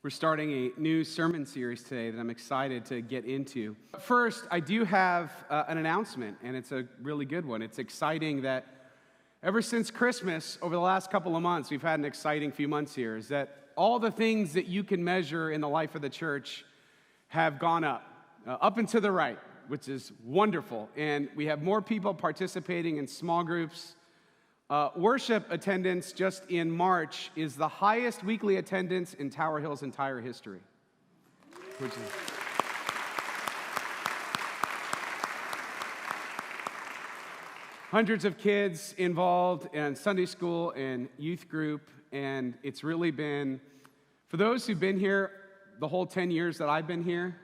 We're starting a new sermon series today that I'm excited to get into. First, I do have an announcement, and it's a really good one. It's exciting that ever since Christmas, over the last couple of months, we've had an exciting few months here, is that all the things that you can measure in the life of the church have gone up and to the right, which is wonderful. And we have more people participating in small groups. Worship attendance just in March is the highest weekly attendance in Tower Hill's entire history. Which is hundreds of kids involved in Sunday school and youth group, and it's really been, for those who've been here the whole 10 years that I've been here,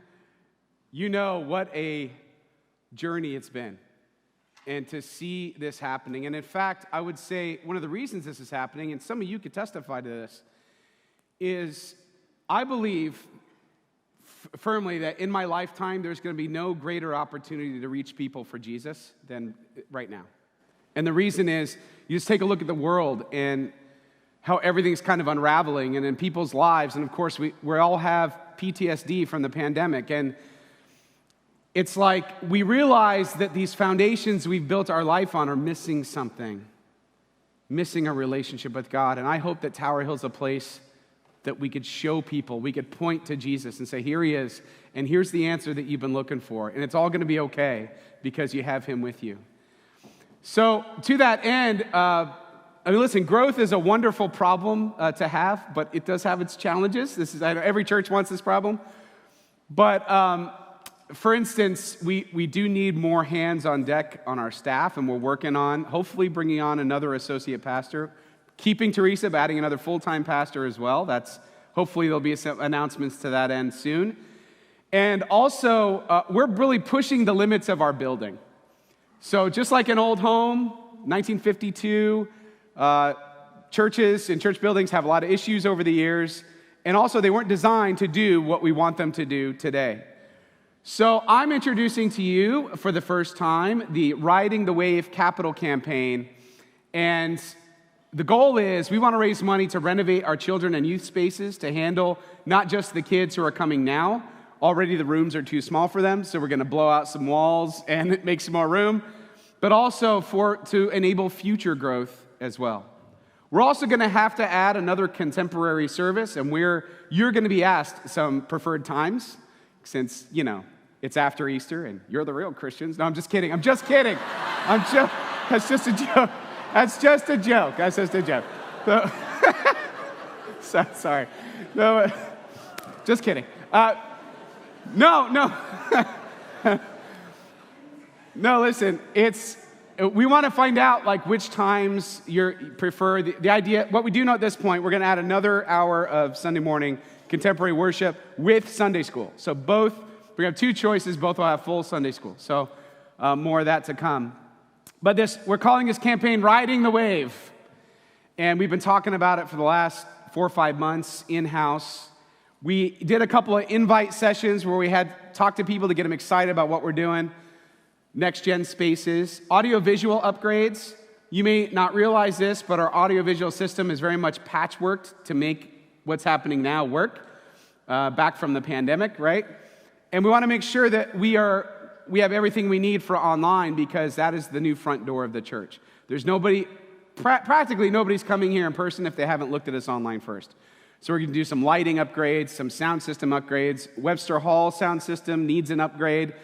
you know what a journey it's been. And to see this happening. And in fact, I would say one of the reasons this is happening, and some of you could testify to this, is I believe firmly that in my lifetime, there's going to be no greater opportunity to reach people for Jesus than right now. And the reason is, you just take a look at the world and how everything's kind of unraveling and in people's lives. And of course, we all have PTSD from the pandemic. And it's like we realize that these foundations we've built our life on are missing something, missing a relationship with God. And I hope that Tower Hill's a place that we could show people, we could point to Jesus and say, here he is, and here's the answer that you've been looking for. And it's all going to be okay because you have him with you. So to that end, listen, growth is a wonderful problem to have, but it does have its challenges. I know every church wants this problem. But for instance, we do need more hands on deck on our staff, and we're working on hopefully bringing on another associate pastor, keeping Teresa, but adding another full-time pastor as well. Hopefully there'll be some announcements to that end soon. And also, we're really pushing the limits of our building. So just like an old home, 1952, churches and church buildings have a lot of issues over the years, and also they weren't designed to do what we want them to do today. So I'm introducing to you for the first time the Riding the Wave Capital Campaign, and the goal is we want to raise money to renovate our children and youth spaces to handle not just the kids who are coming now. Already the rooms are too small for them, so we're going to blow out some walls and make some more room, but also to enable future growth as well. We're also going to have to add another contemporary service, and you're going to be asked some preferred times since, it's after Easter, and you're the real Christians. No, I'm just kidding. That's just a joke. That's just a joke. Sorry. No, just kidding. No. No, listen, we want to find out which times you prefer. The idea, what we do know at this point, we're going to add another hour of Sunday morning contemporary worship with Sunday school. So we have two choices, both will have full Sunday school. So more of that to come. But we're calling this campaign Riding the Wave. And we've been talking about it for the last 4 or 5 months in-house. We did a couple of invite sessions where we had talked to people to get them excited about what we're doing. Next-gen spaces, audio-visual upgrades. You may not realize this, but our audio-visual system is very much patchworked to make what's happening now work, back from the pandemic, right? And we want to make sure that we have everything we need for online, because that is the new front door of the church. There's practically nobody's coming here in person if they haven't looked at us online first. So we're going to do some lighting upgrades, some sound system upgrades. Webster Hall sound system needs an upgrade.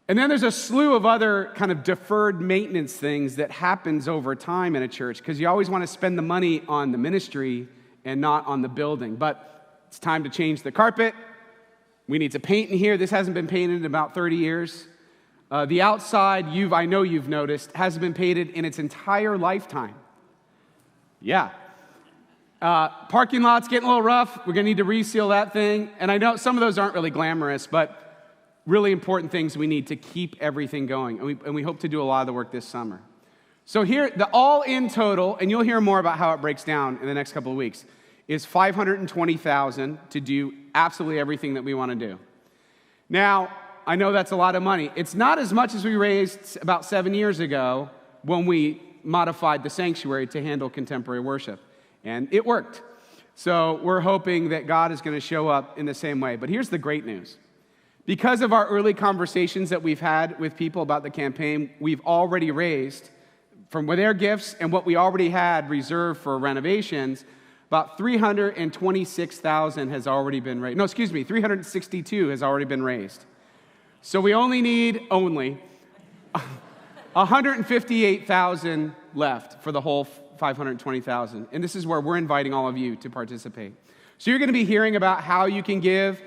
And then there's a slew of other kind of deferred maintenance things that happens over time in a church, because you always want to spend the money on the ministry and not on the building. But it's time to change the carpet. We need to paint in here. This hasn't been painted in about 30 years. The outside, I know you've noticed, hasn't been painted in its entire lifetime. Yeah. Parking lot's getting a little rough. We're going to need to reseal that thing. And I know some of those aren't really glamorous, but really important things we need to keep everything going. And we hope to do a lot of the work this summer. So here, the all-in total, and you'll hear more about how it breaks down in the next couple of weeks, is $520,000 to do absolutely everything that we want to do. Now, I know that's a lot of money. It's not as much as we raised about 7 years ago when we modified the sanctuary to handle contemporary worship. And it worked. So we're hoping that God is going to show up in the same way. But here's the great news. Because of our early conversations that we've had with people about the campaign, we've already raised, from their gifts and what we already had reserved for renovations, about $326,000 has already been raised. No, excuse me, $362,000 has already been raised. So we only need $158,000 left for the whole $520,000. And this is where we're inviting all of you to participate. So you're going to be hearing about how you can give.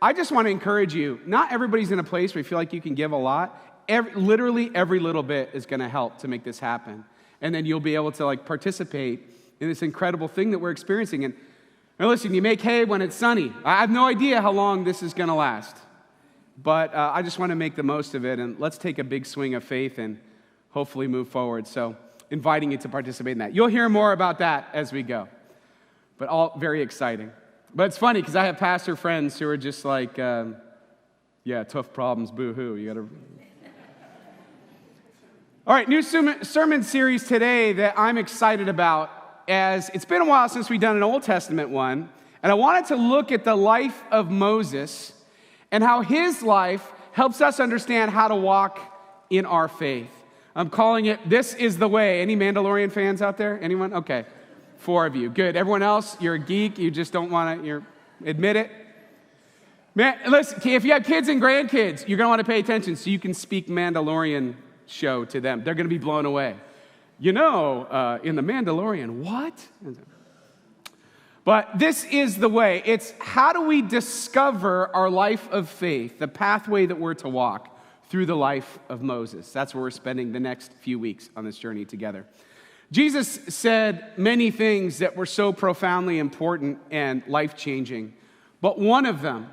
I just want to encourage you, not everybody's in a place where you feel like you can give a lot. Literally every little bit is going to help to make this happen. And then you'll be able to participate in this incredible thing that we're experiencing. And listen, you make hay when it's sunny. I have no idea how long this is going to last. But I just want to make the most of it. And let's take a big swing of faith and hopefully move forward. So inviting you to participate in that. You'll hear more about that as we go. But all very exciting. But it's funny because I have pastor friends who are just like, yeah, tough problems, boo-hoo. You got to... All right, new sermon series today that I'm excited about, as it's been a while since we've done an Old Testament one, and I wanted to look at the life of Moses and how his life helps us understand how to walk in our faith. I'm calling it, This is the Way. Any Mandalorian fans out there? Anyone? Okay, 4 of you. Good. Everyone else, you're a geek. You just don't want to admit it. Man, listen, if you have kids and grandkids, you're going to want to pay attention so you can speak Mandalorian show to them. They're going to be blown away. In the Mandalorian, what? But this is the way. It's how do we discover our life of faith, the pathway that we're to walk through the life of Moses. That's where we're spending the next few weeks on this journey together. Jesus said many things that were so profoundly important and life-changing, but one of them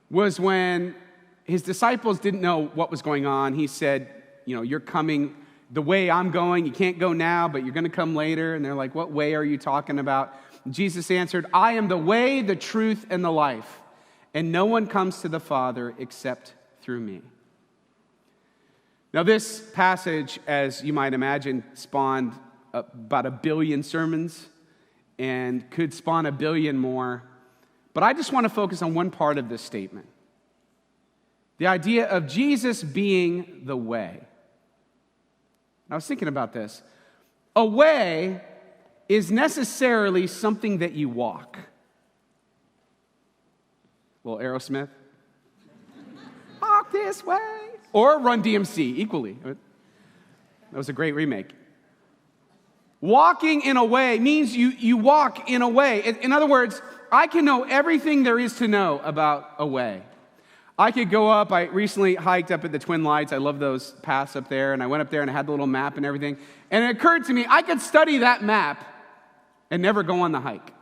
was when his disciples didn't know what was going on. He said, you're coming the way I'm going. You can't go now, but you're going to come later. And they're like, what way are you talking about? And Jesus answered, I am the way, the truth, and the life. And no one comes to the Father except through me. Now, this passage, as you might imagine, spawned about 1 billion sermons and could spawn 1 billion more. But I just want to focus on one part of this statement. The idea of Jesus being the way. I was thinking about this. A way is necessarily something that you walk. Little Aerosmith. Walk this way. Or Run DMC, equally. That was a great remake. Walking in a way means you walk in a way. In other words, I can know everything there is to know about a way. I could go up. I recently hiked up at the Twin Lights. I love those paths up there. And I went up there and I had the little map and everything. And it occurred to me, I could study that map and never go on the hike.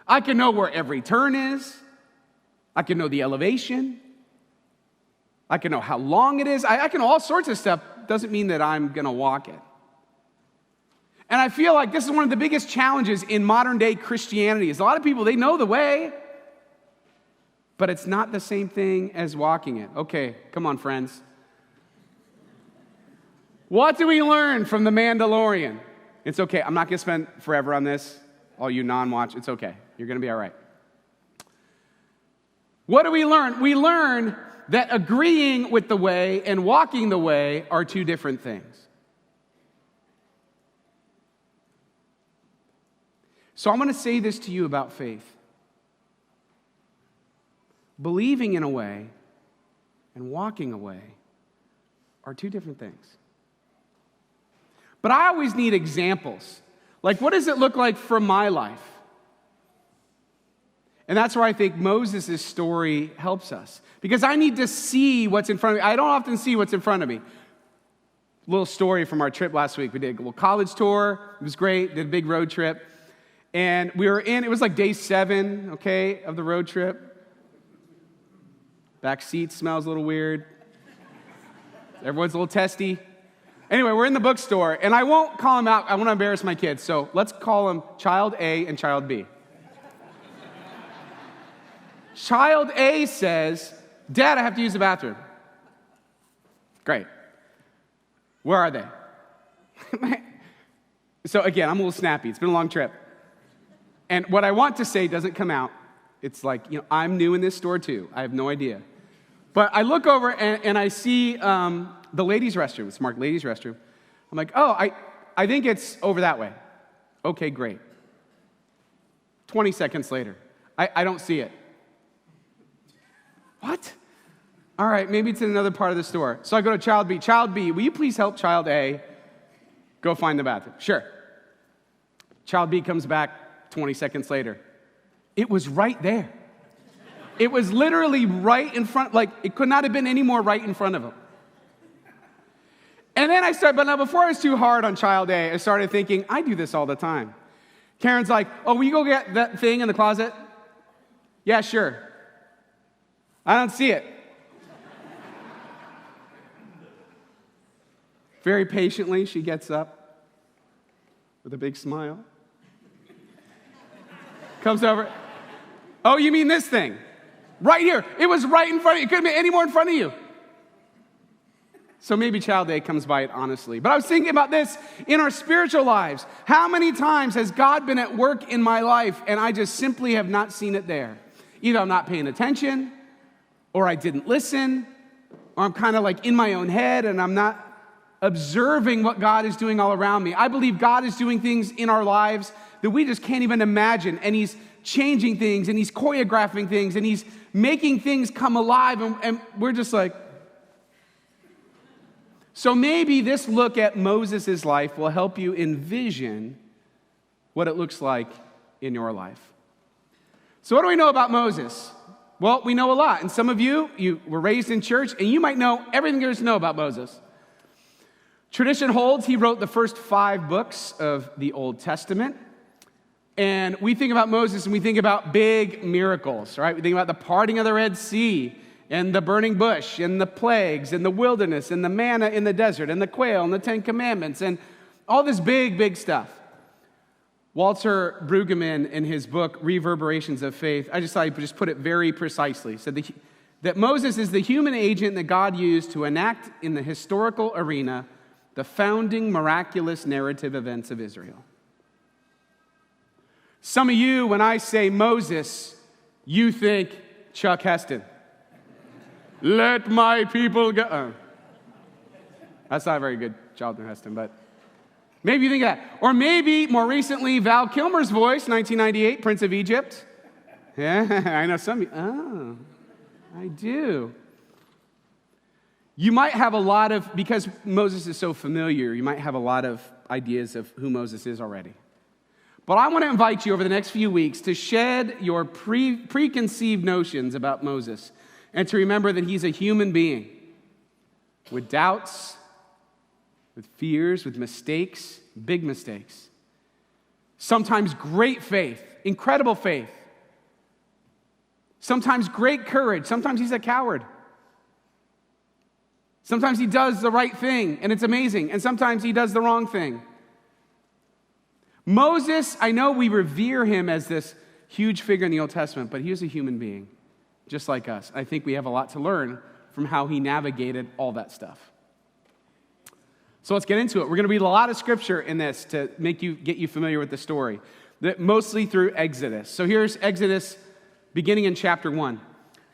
I can know where every turn is. I can know the elevation. I can know how long it is. I can know all sorts of stuff. Doesn't mean that I'm going to walk it. And I feel like this is one of the biggest challenges in modern day Christianity. Is a lot of people, they know the way, but it's not the same thing as walking it. Okay, come on, friends. What do we learn from The Mandalorian? It's okay. I'm not going to spend forever on this. All you non-watch, it's okay. You're going to be all right. What do we learn? We learn that agreeing with the way and walking the way are two different things. So I'm going to say this to you about faith. Believing in a way and walking a way are two different things. But I always need examples. Like, what does it look like from my life? And that's where I think Moses' story helps us. Because I need to see what's in front of me. I don't often see what's in front of me. Little story from our trip last week. We did a little college tour. It was great. Did a big road trip. And we were it was like day 7, okay, of the road trip. Back seat smells a little weird. Everyone's a little testy. Anyway, we're in the bookstore, and I won't call them out. I want to embarrass my kids, so let's call them Child A and Child B. Child A says, Dad, I have to use the bathroom. Great. Where are they? So again, I'm a little snappy. It's been a long trip. And what I want to say doesn't come out. It's like, I'm new in this store too. I have no idea. But I look over and I see the ladies' restroom. It's marked ladies' restroom. I'm like, oh, I think it's over that way. Okay, great. 20 seconds later, I don't see it. What? All right, maybe it's in another part of the store. So I go to Child B. Child B, will you please help Child A go find the bathroom? Sure. Child B comes back 20 seconds later. It was right there. It was literally right in front, like it could not have been any more right in front of him. And then but now before I was too hard on Child A, I started thinking, I do this all the time. Karen's like, oh, will you go get that thing in the closet? Yeah, sure. I don't see it. Very patiently, she gets up with a big smile. Comes over. Oh, you mean this thing? Right here. It was right in front of you. It couldn't be any more in front of you. So maybe Child A comes by it honestly. But I was thinking about this in our spiritual lives. How many times has God been at work in my life and I just simply have not seen it there? Either I'm not paying attention, or I didn't listen, or I'm kind of like in my own head and I'm not observing what God is doing all around me. I believe God is doing things in our lives that we just can't even imagine. And He's changing things and He's choreographing things and He's making things come alive. And we're just like, so maybe this look at Moses' life will help you envision what it looks like in your life. So what do we know about Moses? Well, we know a lot. And some of you were raised in church and you might know everything there is to know about Moses. Tradition holds he wrote the first 5 books of the Old Testament. And we think about Moses and we think about big miracles, right? We think about the parting of the Red Sea and the burning bush and the plagues and the wilderness and the manna in the desert and the quail and the 10 Commandments and all this big, big stuff. Walter Brueggemann, in his book, Reverberations of Faith, I just thought he'd just put it very precisely, said that Moses is the human agent that God used to enact in the historical arena the founding miraculous narrative events of Israel. Some of you, when I say Moses, you think Chuck Heston. Let my people go. Oh. That's not a very good Charlton Heston, but maybe you think that. Or maybe, more recently, Val Kilmer's voice, 1998, Prince of Egypt. Yeah, I know some of you. Oh, I do. You might have a lot of, because Moses is so familiar, you might have a lot of ideas of who Moses is already. But I want to invite you over the next few weeks to shed your preconceived notions about Moses and to remember that he's a human being with doubts, with fears, with mistakes, big mistakes. Sometimes great faith, incredible faith. Sometimes great courage. Sometimes he's a coward. Sometimes he does the right thing, and it's amazing. And sometimes he does the wrong thing. Moses, I know we revere him as this huge figure in the Old Testament, but he was a human being, just like us. I think we have a lot to learn from how he navigated all that stuff. So let's get into it. We're going to read a lot of scripture in this to get you familiar with the story, mostly through Exodus. So here's Exodus beginning in chapter 1.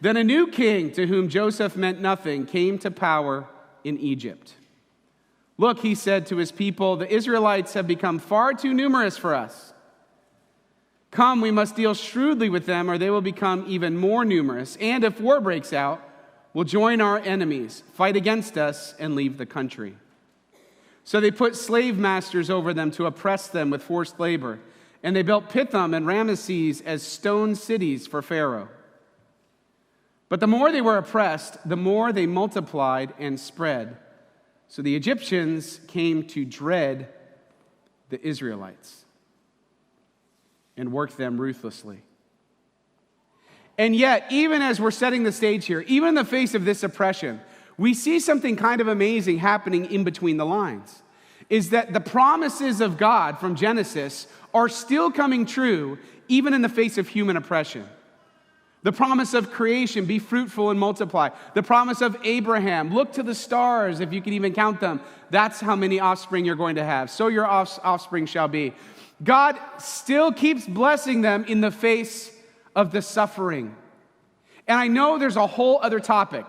Then a new king to whom Joseph meant nothing came to power in Egypt. Look, he said to his people, the Israelites have become far too numerous for us. Come, we must deal shrewdly with them, or they will become even more numerous. And if war breaks out, we'll join our enemies, fight against us, and leave the country. So they put slave masters over them to oppress them with forced labor. And they built Pithom and Ramesses as stone cities for Pharaoh. But the more they were oppressed, the more they multiplied and spread. So the Egyptians came to dread the Israelites and worked them ruthlessly. And yet, even as we're setting the stage here, even in the face of this oppression, we see something kind of amazing happening in between the lines. Is that the promises of God from Genesis are still coming true even in the face of human oppression. The promise of creation, be fruitful and multiply. The promise of Abraham, look to the stars if you can even count them. That's how many offspring you're going to have. So your offspring shall be. God still keeps blessing them in the face of the suffering. And I know there's a whole other topic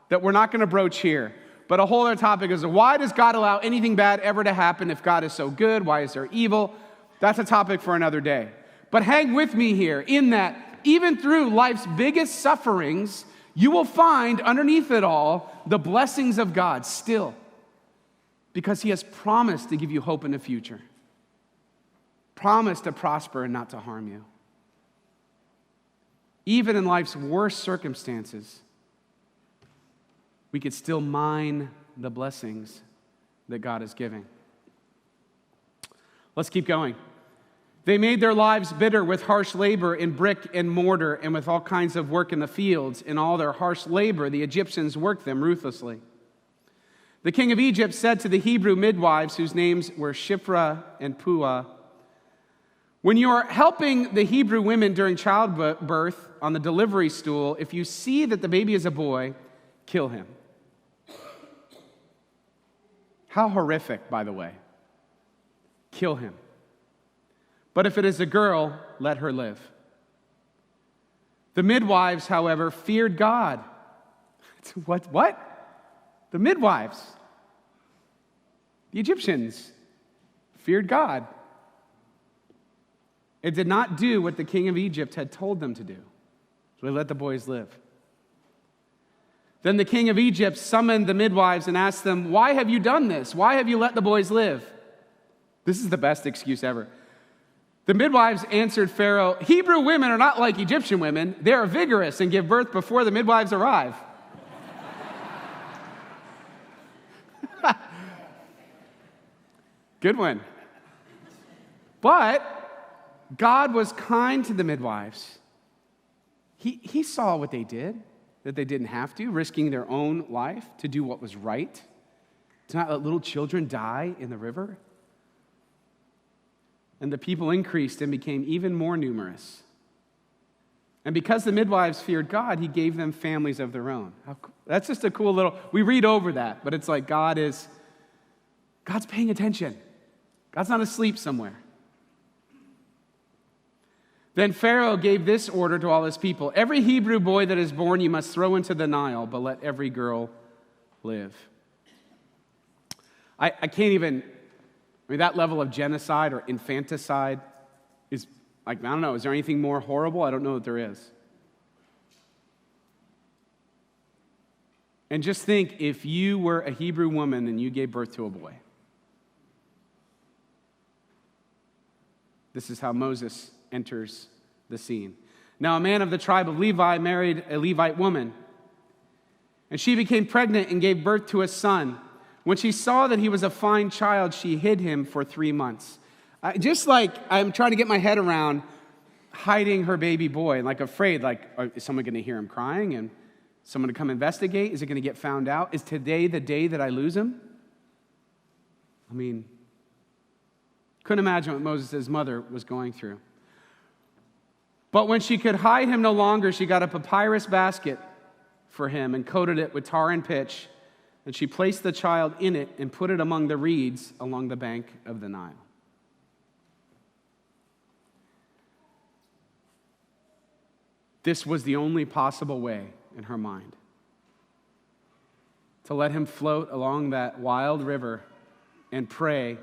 that we're not going to broach here, but a whole other topic is, why does God allow anything bad ever to happen if God is so good? Why is there evil? That's a topic for another day. But hang with me here in that even through life's biggest sufferings, you will find underneath it all the blessings of God still, because he has promised to give you hope in the future, promised to prosper and not to harm you. Even in life's worst circumstances, we could still mine the blessings that God is giving. Let's keep going. They made their lives bitter with harsh labor in brick and mortar and with all kinds of work in the fields. In all their harsh labor, the Egyptians worked them ruthlessly. The king of Egypt said to the Hebrew midwives, whose names were Shiphrah and Puah, when you are helping the Hebrew women during childbirth on the delivery stool, if you see that the baby is a boy, kill him. How horrific, by the way. Kill him. But if it is a girl, let her live. The midwives, however, feared God. What? The midwives, the Egyptians, feared God. It did not do what the king of Egypt had told them to do. So they let the boys live. Then the king of Egypt summoned the midwives and asked them, why have you done this? Why have you let the boys live? This is the best excuse ever. The midwives answered Pharaoh, Hebrew women are not like Egyptian women. They are vigorous and give birth before the midwives arrive. Good one. But God was kind to the midwives. He saw what they did, that they didn't have to, risking their own life to do what was right, to not let little children die in the river. And the people increased and became even more numerous. And because the midwives feared God, he gave them families of their own. That's just a cool little, we read over that, but it's like God's paying attention. God's not asleep somewhere. Then Pharaoh gave this order to all his people. Every Hebrew boy that is born you must throw into the Nile, but let every girl live. I can't even, that level of genocide or infanticide is, like, I don't know, is there anything more horrible? I don't know that there is. And just think if you were a Hebrew woman and you gave birth to a boy. This is how Moses enters the scene. Now, a man of the tribe of Levi married a Levite woman, and she became pregnant and gave birth to a son. When she saw that he was a fine child, she hid him for 3 months. Just like I'm trying to get my head around hiding her baby boy, like afraid, like, is someone going to hear him crying and someone to come investigate? Is it going to get found out? Is today the day that I lose him? I mean, couldn't imagine what Moses' mother was going through. But when she could hide him no longer, she got a papyrus basket for him and coated it with tar and pitch, and she placed the child in it and put it among the reeds along the bank of the Nile. This was the only possible way in her mind, to let him float along that wild river and pray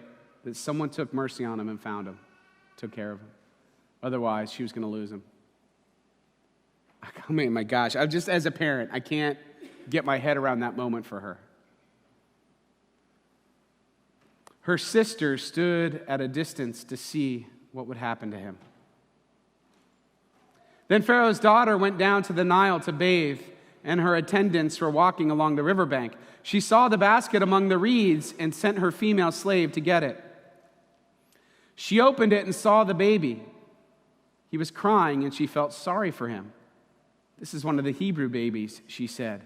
that someone took mercy on him and found him, took care of him. Otherwise, she was going to lose him. I mean, my gosh, I'm just, as a parent, I can't get my head around that moment for her. Her sister stood at a distance to see what would happen to him. Then Pharaoh's daughter went down to the Nile to bathe, and her attendants were walking along the riverbank. She saw the basket among the reeds and sent her female slave to get it. She opened it and saw the baby. He was crying, and she felt sorry for him. This is one of the Hebrew babies, she said.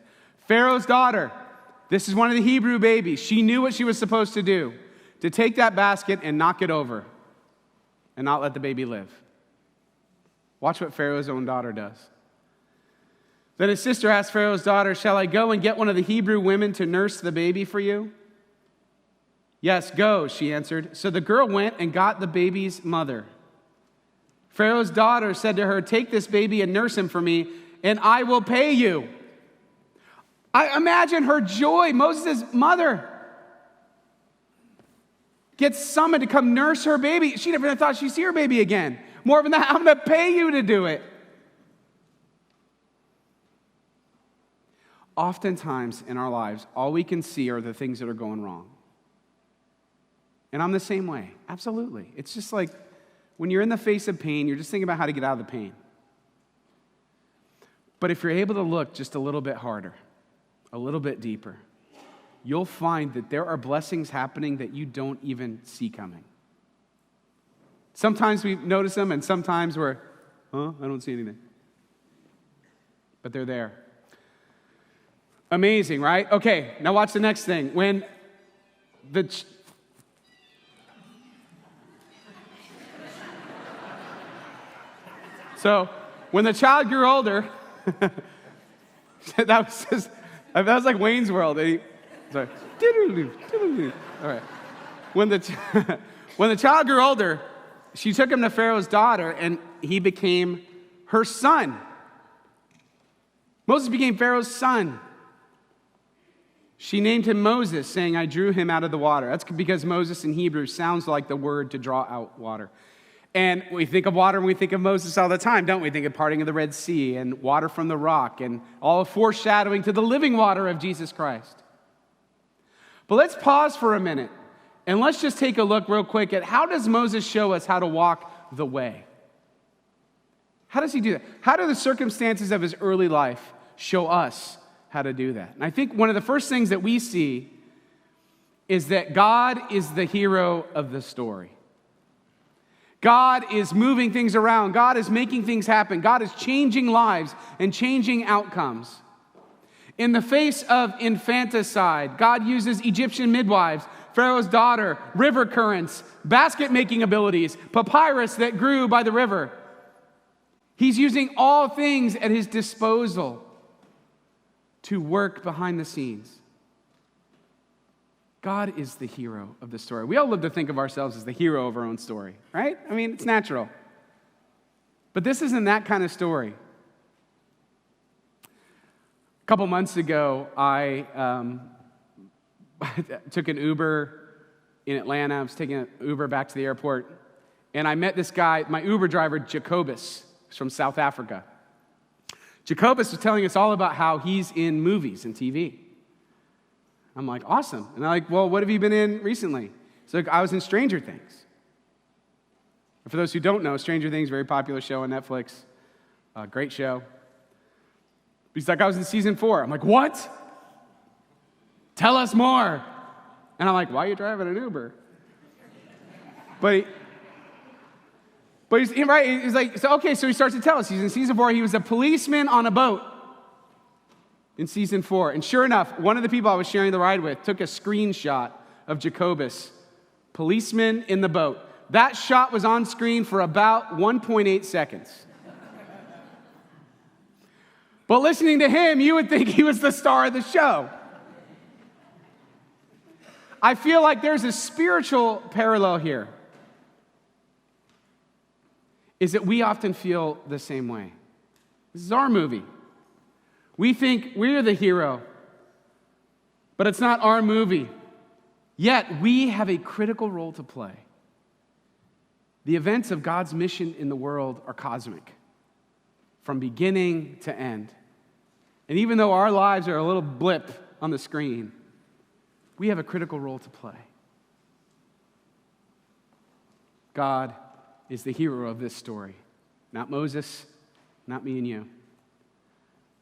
Pharaoh's daughter, this is one of the Hebrew babies. She knew what she was supposed to do, to take that basket and knock it over and not let the baby live. Watch what Pharaoh's own daughter does. Then his sister asked Pharaoh's daughter, "Shall I go and get one of the Hebrew women to nurse the baby for you?" "Yes, go," she answered. So the girl went and got the baby's mother. Pharaoh's daughter said to her, "Take this baby and nurse him for me, and I will pay you." I imagine her joy. Moses' mother gets summoned to come nurse her baby. She never thought she'd see her baby again. More than that, I'm going to pay you to do it. Oftentimes in our lives, all we can see are the things that are going wrong. And I'm the same way. Absolutely. It's just like when you're in the face of pain, you're just thinking about how to get out of the pain. But if you're able to look just a little bit harder, a little bit deeper, you'll find that there are blessings happening that you don't even see coming. Sometimes we notice them, and sometimes we're, I don't see anything. But they're there. Amazing, right? Okay, now watch the next thing. When the child grew older, that was like Wayne's World. Sorry. All right. When the child grew older, she took him to Pharaoh's daughter, and he became her son. Moses became Pharaoh's son. She named him Moses, saying, "I drew him out of the water." That's because Moses in Hebrew sounds like the word to draw out water. And we think of water and we think of Moses all the time, don't we? Think of parting of the Red Sea and water from the rock and all foreshadowing to the living water of Jesus Christ. But let's pause for a minute and let's just take a look real quick at how does Moses show us how to walk the way? How does he do that? How do the circumstances of his early life show us how to do that? And I think one of the first things that we see is that God is the hero of the story. God is moving things around. God is making things happen. God is changing lives and changing outcomes. In the face of infanticide, God uses Egyptian midwives, Pharaoh's daughter, river currents, basket-making abilities, papyrus that grew by the river. He's using all things at his disposal to work behind the scenes. God is the hero of the story. We all love to think of ourselves as the hero of our own story, right? I mean, it's natural. But this isn't that kind of story. A couple months ago, I took an Uber in Atlanta. I was taking an Uber back to the airport, and I met this guy, my Uber driver, Jacobus, from South Africa. Jacobus was telling us all about how he's in movies and TV. I'm like, awesome. And I'm like, well, what have you been in recently? So I was in Stranger Things. And for those who don't know, Stranger Things, very popular show on Netflix. Great show. He's like, I was in season 4. I'm like, what? Tell us more. And I'm like, why are you driving an Uber? But he's right. He's like, so he starts to tell us. He's in season 4. He was a policeman on a boat in season 4. And sure enough, one of the people I was sharing the ride with took a screenshot of Jacobus, policeman in the boat. That shot was on screen for about 1.8 seconds. But listening to him, you would think he was the star of the show. I feel like there's a spiritual parallel here. Is that we often feel the same way. This is our movie. We think we're the hero, but it's not our movie. Yet we have a critical role to play. The events of God's mission in the world are cosmic, from beginning to end. And even though our lives are a little blip on the screen, we have a critical role to play. God is the hero of this story. Not Moses, not me and you.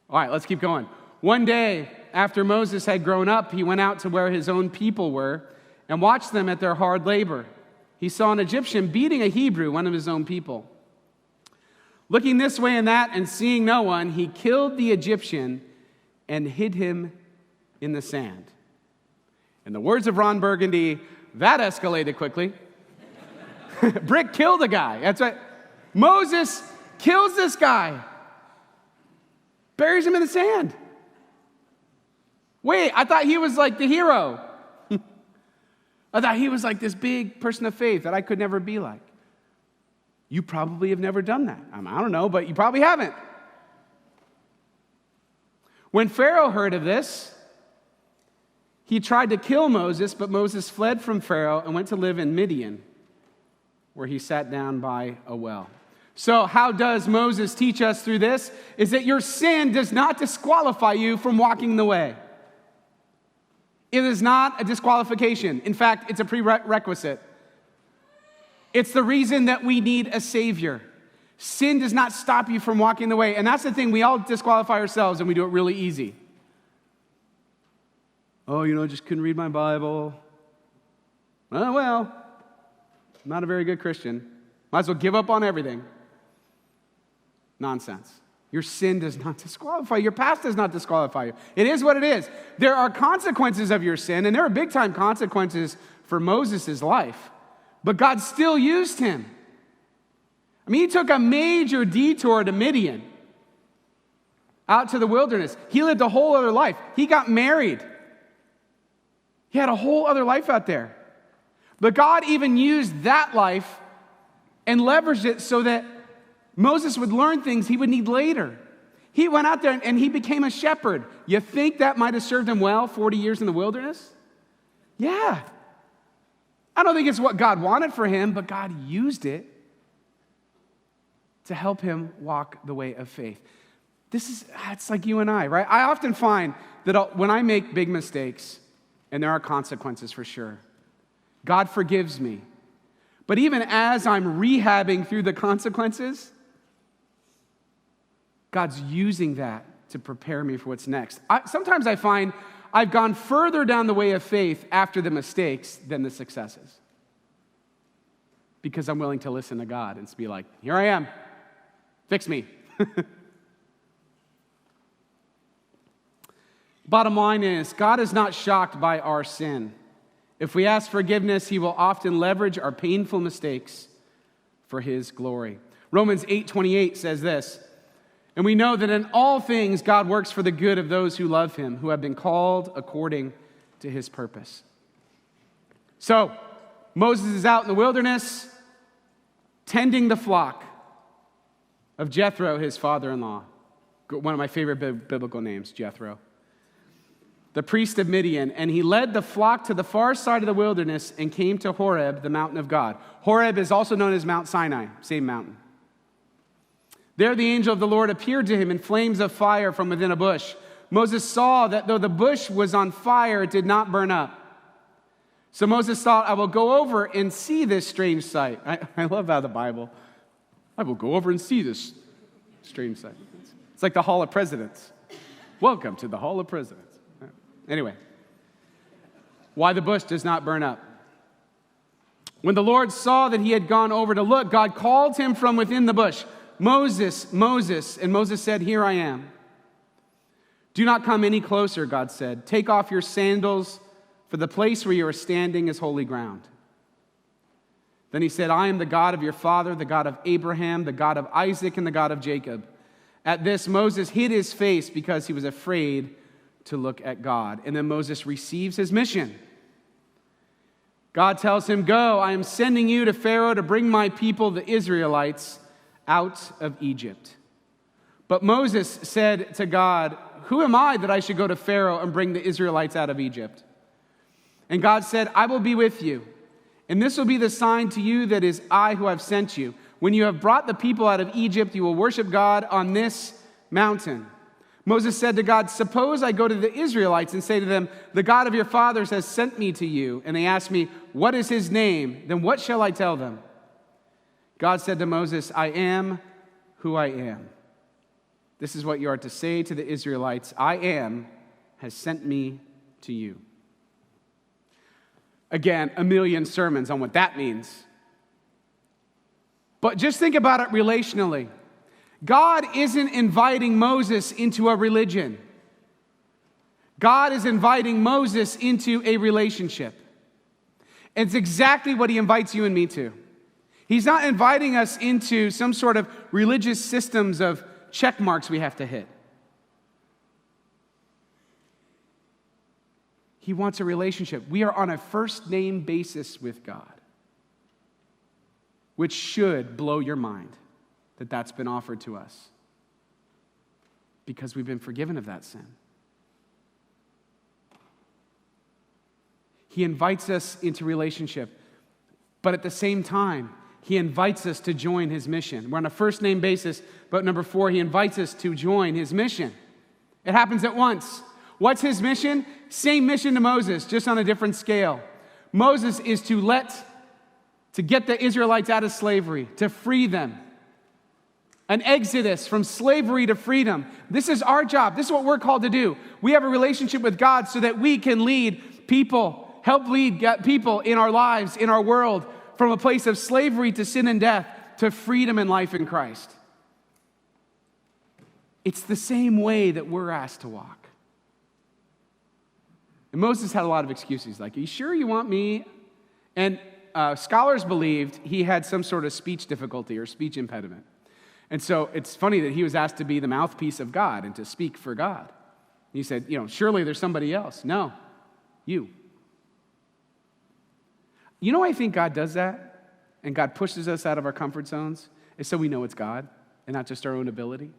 All right, let's keep going. One day, after Moses had grown up, he went out to where his own people were and watched them at their hard labor. He saw an Egyptian beating a Hebrew, one of his own people. Looking this way and that and seeing no one, he killed the Egyptian and hid him in the sand. In the words of Ron Burgundy, that escalated quickly. Brick killed a guy. That's right. Moses kills this guy. Buries him in the sand. Wait, I thought he was like the hero. I thought he was like this big person of faith that I could never be like. You probably have never done that. I don't know, but you probably haven't. When Pharaoh heard of this, he tried to kill Moses, but Moses fled from Pharaoh and went to live in Midian, where he sat down by a well. So how does Moses teach us through this? Is that your sin does not disqualify you from walking the way. It is not a disqualification. In fact, it's a prerequisite. It's the reason that we need a Savior. Sin does not stop you from walking the way. And that's the thing, we all disqualify ourselves and we do it really easy. Oh, I just couldn't read my Bible. Oh, well, I'm not a very good Christian. Might as well give up on everything. Nonsense. Your sin does not disqualify you. Your past does not disqualify you. It is what it is. There are consequences of your sin, and there are big-time consequences for Moses' life. But God still used him. I mean, he took a major detour to Midian, out to the wilderness. He lived a whole other life. He got married. He had a whole other life out there. But God even used that life and leveraged it so that Moses would learn things he would need later. He went out there and he became a shepherd. You think that might have served him well, 40 years in the wilderness? Yeah. I don't think it's what God wanted for him, but God used it to help him walk the way of faith. It's like you and I, right? I often find that when I make big mistakes, and there are consequences for sure, God forgives me. But even as I'm rehabbing through the consequences, God's using that to prepare me for what's next. Sometimes I find I've gone further down the way of faith after the mistakes than the successes. Because I'm willing to listen to God and be like, here I am, fix me. Bottom line is, God is not shocked by our sin. If we ask forgiveness, he will often leverage our painful mistakes for his glory. Romans 8:28 says this, and we know that in all things God works for the good of those who love him, who have been called according to his purpose. So, Moses is out in the wilderness, tending the flock of Jethro, his father-in-law. One of my favorite biblical names, Jethro. The priest of Midian, and he led the flock to the far side of the wilderness and came to Horeb, the mountain of God. Horeb is also known as Mount Sinai, same mountain. There the angel of the Lord appeared to him in flames of fire from within a bush. Moses saw that though the bush was on fire, it did not burn up. So Moses thought, I will go over and see this strange sight. I love how the Bible, I will go over and see this strange sight. It's like the Hall of Presidents. Welcome to the Hall of Presidents. Anyway, why the bush does not burn up. When the Lord saw that he had gone over to look, God called him from within the bush, Moses, Moses. And Moses said, here I am. Do not come any closer, God said. Take off your sandals, for the place where you are standing is holy ground. Then he said, I am the God of your father, the God of Abraham, the God of Isaac, and the God of Jacob. At this, Moses hid his face because he was afraid to look at God. And then Moses receives his mission. God tells him, go, I am sending you to Pharaoh to bring my people, the Israelites, out of Egypt. But Moses said to God, who am I that I should go to Pharaoh and bring the Israelites out of Egypt? And God said, I will be with you. And this will be the sign to you that is I who have sent you. When you have brought the people out of Egypt, you will worship God on this mountain. Moses said to God, suppose I go to the Israelites and say to them, the God of your fathers has sent me to you. And they ask me, what is his name? Then what shall I tell them? God said to Moses, I am who I am. This is what you are to say to the Israelites. I am has sent me to you. Again, a million sermons on what that means. But just think about it relationally. God isn't inviting Moses into a religion. God is inviting Moses into a relationship. It's exactly what he invites you and me to. He's not inviting us into some sort of religious systems of check marks we have to hit. He wants a relationship. We are on a first name basis with God, which should blow your mind that that's been offered to us because we've been forgiven of that sin. He invites us into relationship, but at the same time, he invites us to join his mission. We're on a first name basis, but number 4, he invites us to join his mission. It happens at once. What's his mission? Same mission to Moses, just on a different scale. Moses is to get the Israelites out of slavery, to free them. An exodus from slavery to freedom. This is our job. This is what we're called to do. We have a relationship with God so that we can lead people, help lead people in our lives, in our world, from a place of slavery to sin and death to freedom and life in Christ. It's the same way that we're asked to walk. And Moses had a lot of excuses, like, are you sure you want me? And scholars believed he had some sort of speech difficulty or speech impediment. And so it's funny that he was asked to be the mouthpiece of God and to speak for God. He said, surely there's somebody else. No, you. You know why I think God does that? And God pushes us out of our comfort zones? Is so we know it's God and not just our own ability.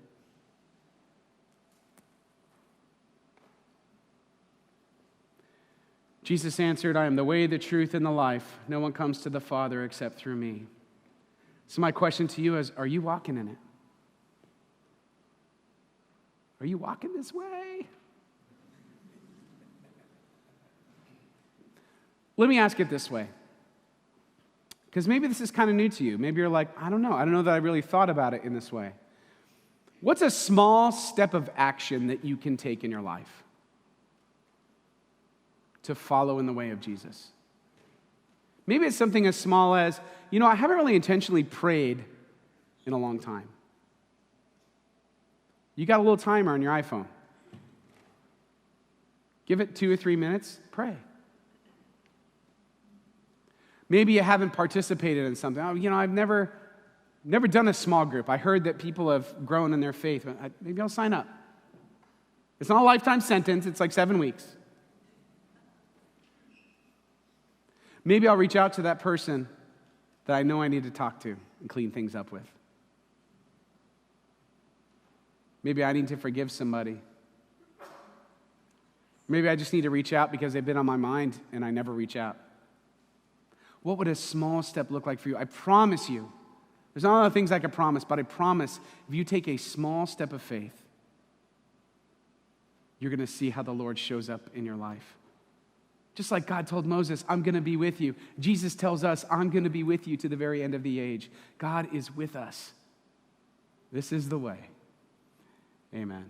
Jesus answered, I am the way, the truth, and the life. No one comes to the Father except through me. So my question to you is, are you walking in it? Are you walking this way? Let me ask it this way. Because maybe this is kind of new to you. Maybe you're like, I don't know that I really thought about it in this way. What's a small step of action that you can take in your life to follow in the way of Jesus? Maybe it's something as small as, I haven't really intentionally prayed in a long time. You got a little timer on your iPhone. Give it 2 or 3 minutes, pray. Maybe you haven't participated in something. I've never done a small group. I heard that people have grown in their faith. Maybe I'll sign up. It's not a lifetime sentence. It's like 7 weeks. Maybe I'll reach out to that person that I know I need to talk to and clean things up with. Maybe I need to forgive somebody. Maybe I just need to reach out because they've been on my mind and I never reach out. What would a small step look like for you? I promise you, there's not a lot of things I can promise, but I promise if you take a small step of faith, you're going to see how the Lord shows up in your life. Just like God told Moses, I'm going to be with you. Jesus tells us, I'm going to be with you to the very end of the age. God is with us. This is the way. Amen.